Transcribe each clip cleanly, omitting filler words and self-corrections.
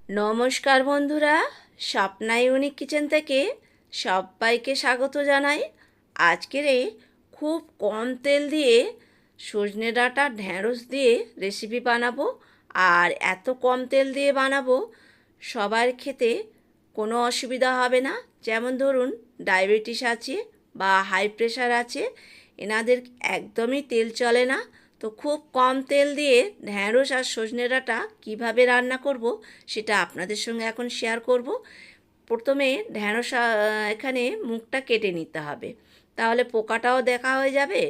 নমস্কার বন্ধুরা, Swapna unique kitchen থেকে সবাইকে স্বাগত জানাই। আজকের এই খুব কম তেল দিয়ে সজনে ডাঁটা ঢ্যাঁড়স দিয়ে রেসিপি বানাবো। আর এত কম তেল দিয়ে বানাবো সবার খেতে কোনো অসুবিধা হবে না। যেমন ধরুন ডায়াবেটিস আছে বা হাই প্রেশার আছে, এনাদের একদমই তেল চলে না। তো খুব কম তেল দিয়ে ঢ্যাঁড়স আর সজনে ডাঁটা কীভাবে রান্না করব সেটা আপনাদের সঙ্গে এখন শেয়ার করব। প্রথমে ঢ্যাঁড়স এখানে মুখটা কেটে নিতে হবে, তাহলে পোকাটাও দেখা হয়ে যাবে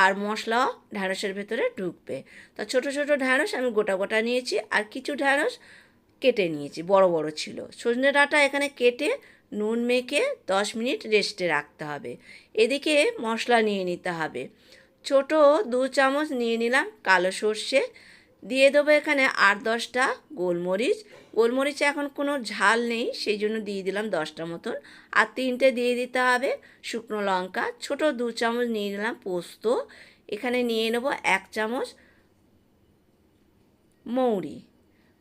আর মশলাও ঢ্যাঁড়সের ভেতরে ঢুকবে। তা ছোট ছোট ঢ্যাঁড়স আমি গোটা গোটা নিয়েছি, আর কিছু ঢ্যাঁড়স কেটে নিয়েছি, বড় বড় ছিল। সজনে ডাঁটা এখানে কেটে নুন মেখে 10 মিনিট রেস্টে রাখতে হবে। এদিকে মশলা নিয়ে নিতে হবে। ছোট 2 চামচ নিয়ে নিলাম কালো সর্ষে, দিয়ে দেবো এখানে 8-10টা গোলমরিচ। গোলমরিচে এখন কোনো ঝাল নেই, সেই জন্য দিয়ে দিলাম 10টা মতন। আর 3টে দিয়ে দিতে হবে শুকনো লঙ্কা। ছোট 2 চামচ নিয়ে নিলাম পোস্ত। এখানে নিয়ে নেবো 1 চামচ মৌরি।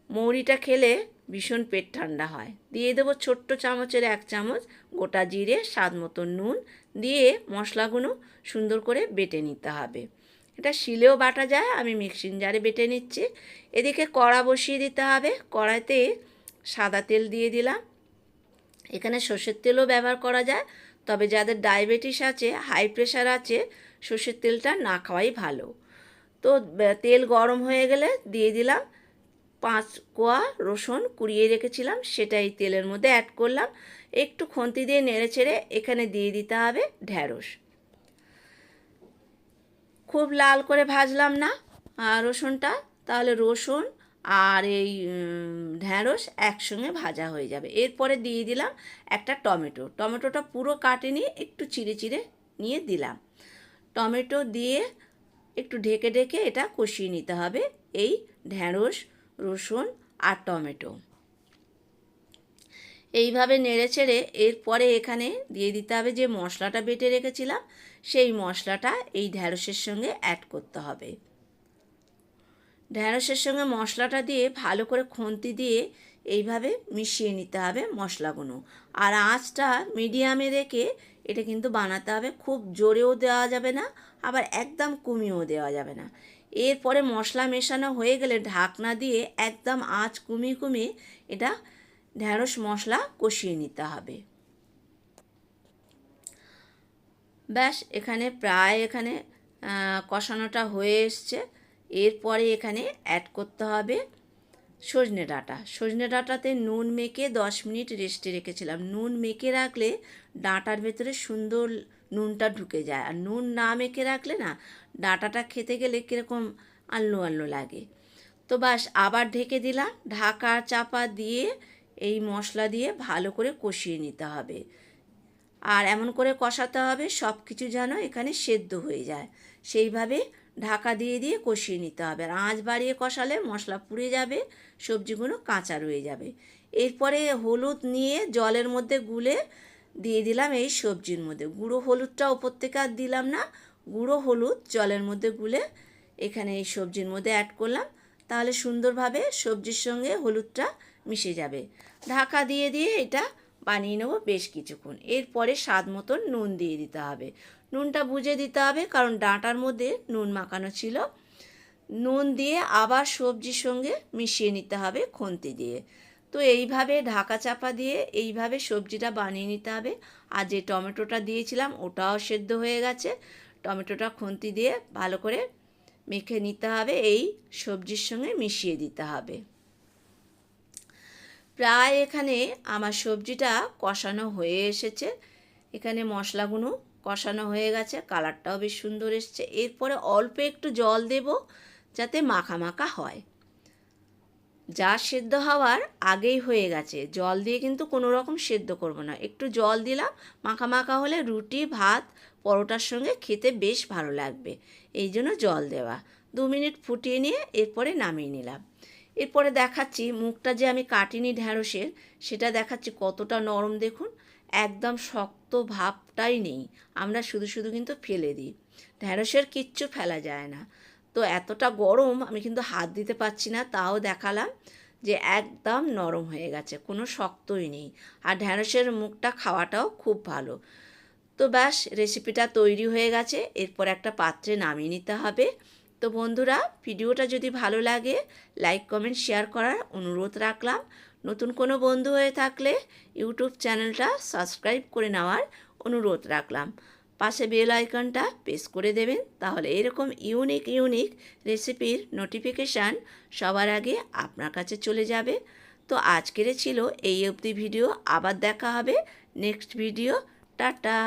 মৌরিটা খেলে ভীষণ পেট ঠান্ডা হয়। দিয়ে দেবো ছোট্ট চামচের 1 চামচ গোটা জিরে, স্বাদ মতো নুন দিয়ে মশলাগুলো সুন্দর করে বেটে নিতে হবে। এটা শিলেও বাটা যায়, আমি মিক্সিং জারে বেটে নিচ্ছি। এদিকে কড়া বসিয়ে দিতে হবে। কড়াইতে সাদা তেল দিয়ে দিলাম। এখানে সর্ষের তেলও ব্যবহার করা যায়, তবে যাদের ডায়াবেটিস আছে, হাই প্রেশার আছে, সর্ষের তেলটা না খাওয়াই ভালো। তো তেল গরম হয়ে গেলে দিয়ে দিলাম 5 কোয়া রসুন কুড়িয়ে রেখেছিলাম, সেটা এই তেলের মধ্যে অ্যাড করলাম। একটু খুন্তি দিয়ে নেড়ে চেড়ে এখানে দিয়ে দিতে হবে ঢ্যাঁড়স। খুব লাল করে ভাজলাম না রসুনটা, তাহলে রসুন আর এই ঢ্যাঁড়স একসঙ্গে ভাজা হয়ে যাবে। এরপরে দিয়ে দিলাম একটা টমেটো। টমেটোটা পুরো কাটিনি, একটু চিড়ে চিড়ে নিয়ে দিলাম। টমেটো দিয়ে একটু ঢেকে ঢেকে এটা কষিয়ে নিতে হবে, এই ঢ্যাঁড়স, রসুন আর টমেটো। এইভাবে নেড়ে চেড়ে এরপরে এখানে দিয়ে দিতে হবে যে মশলাটা বেটে রেখেছিলাম, সেই মশলাটা এই ঢ্যাঁড়সের সঙ্গে অ্যাড করতে হবে। ঢ্যাঁড়সের সঙ্গে মশলাটা দিয়ে ভালো করে খুন্তি দিয়ে এইভাবে মিশিয়ে নিতে হবে মশলাগুলো। আর আঁচটা মিডিয়ামে রেখে এটা কিন্তু বানাতে হবে। খুব জোরেও দেওয়া যাবে না, আবার একদম কমিয়েও দেওয়া যাবে না। এরপরে মশলা মেশানো হয়ে গেলে ঢাকনা দিয়ে একদম আঁচ কমিয়ে কমিয়ে এটা ঢ্যাঁড়স মশলা কষিয়ে নিতে হবে। ব্যাস, এখানে প্রায় কষানোটা হয়ে এসছে। এরপরে এখানে অ্যাড করতে হবে সজনে ডাঁটা। সজনে ডাঁটাতে নুন মেখে 10 মিনিট রেস্টে রেখেছিলাম। নুন মেখে রাখলে ডাঁটার ভেতরে সুন্দর নুনটা ঢুকে যায়, আর নুন না মেখে রাখলে না ডাঁটাটা খেতে গেলে কীরকম আলনো আলনো লাগে। তো বাস, আবার ঢেকে দিলাম। ঢাকা চাপা দিয়ে এই মশলা দিয়ে ভালো করে কষিয়ে নিতে হবে। আর এমন করে কষাতে হবে সব কিছু যেন এখানে সেদ্ধ হয়ে যায়, সেইভাবে ঢাকা দিয়ে দিয়ে কষিয়ে নিতে হবে। আর আঁচ বাড়িয়ে কষালে মশলা পুড়ে যাবে, সবজিগুলো কাঁচা রয়ে যাবে। এরপরে হলুদ নিয়ে জলের মধ্যে গুলে দিয়ে দিলাম এই সবজির মধ্যে। গুঁড়ো হলুদটা ওপর থেকে আর দিলাম না, গুঁড়ো হলুদ জলের মধ্যে গুলে এখানে এই সবজির মধ্যে অ্যাড করলাম, তাহলে সুন্দরভাবে সবজির সঙ্গে হলুদটা মিশে যাবে। ঢাকা দিয়ে দিয়ে এটা বানিয়ে নেবো বেশ কিছুক্ষণ। এরপরে স্বাদ মতন নুন দিয়ে দিতে হবে। নুনটা বুঝে দিতে হবে, কারণ ডাঁটার মধ্যে নুন মাখানো ছিল। নুন দিয়ে আবার সবজির সঙ্গে মিশিয়ে নিতে হবে খুন্তি দিয়ে। তো এইভাবে ঢাকা চাপা দিয়ে এইভাবে সবজিটা বানিয়ে নিতে হবে। আর যে টমেটোটা দিয়েছিলাম ওটাও সেদ্ধ হয়ে গেছে। টমেটোটা খুন্তি দিয়ে ভালো করে মেখে নিতে হবে, এই সবজির সঙ্গে মিশিয়ে দিতে হবে। প্রায় এখানে আমার সবজিটা কষানো হয়ে এসেছে। এখানে মশলাগুলো কষানো হয়ে গেছে, কালারটাও বেশ সুন্দর এসছে। এরপরে অল্প একটু জল দেব, যাতে মাখা মাখা হয়। যা সেদ্ধ হওয়ার আগেই হয়ে গেছে, জল দিয়ে কিন্তু কোনো রকম সেদ্ধ করব না। একটু জল দিলাম, মাখা মাখা হলে রুটি, ভাত, পরোটার সঙ্গে খেতে বেশ ভালো লাগবে, এই জন্য জল দেওয়া। 2 মিনিট ফুটিয়ে নিয়ে এরপরে নামিয়ে নিলাম। এরপরে দেখাচ্ছি মুখটা যে আমি কাটিনি ঢ্যাঁড়সের, সেটা দেখাচ্ছি কতটা নরম দেখুন। একদম শক্ত ভাবটাই নেই, আমরা শুধু শুধু কিন্তু ফেলে দিই। ঢ্যাঁড়সের কিচ্ছু ফেলা যায় না। তো এতটা গরম আমি কিন্তু হাত দিতে পারছি না, তাও দেখালাম যে একদম নরম হয়ে গেছে, কোনো শক্তই নেই। আর ঢ্যাঁড়সের মুখটা খাওয়াটাও খুব ভালো। তো ব্যাস রেসিপিটা তৈরি হয়ে গেছে, এরপর একটা পাত্রে নামিয়ে নিতে হবে। তো বন্ধুরা, ভিডিওটা যদি ভালো লাগে লাইক কমেন্ট শেয়ার করার অনুরোধ রাখলাম। নতুন কোনো বন্ধু হয়ে থাকলে ইউটিউব চ্যানেলটা সাবস্ক্রাইব করে নেওয়ার অনুরোধ রাখলাম। পাশে বেল আইকনটা প্রেস করে দেবেন, তাহলে এরকম ইউনিক রেসিপির নোটিফিকেশান সবার আগে আপনার কাছে চলে যাবে। তো আজকের ছিল এই অবধি ভিডিও, আবার দেখা হবে নেক্সট ভিডিও। টাটা।